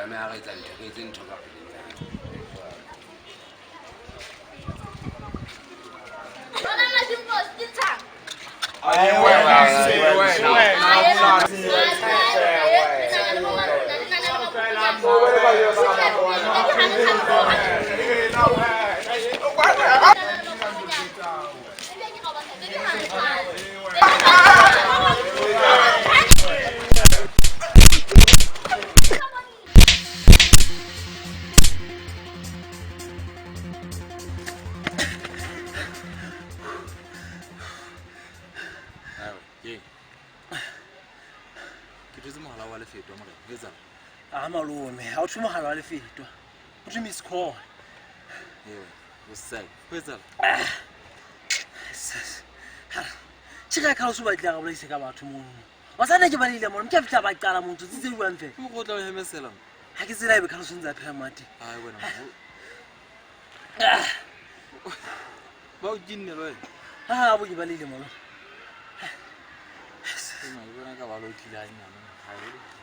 tlameha re etsa ntho re etse ntho ka pele. Malume, awuthi umahala lefitwa. Uthi miss call. Usay. Kwenzala. Chika khala usubadla ka bolise ka batho mo. Wasana ke balile mo, mke fitla ba qala motho tsitse buang fe. Ke go tla o hemesela. Ha ke tsela e be khala sunza phela mati. Hayi wena. Ba o dinne lo wena. Ha bo ke balile mo. Ke ma bona ka ba lo tlilanya. Hayi.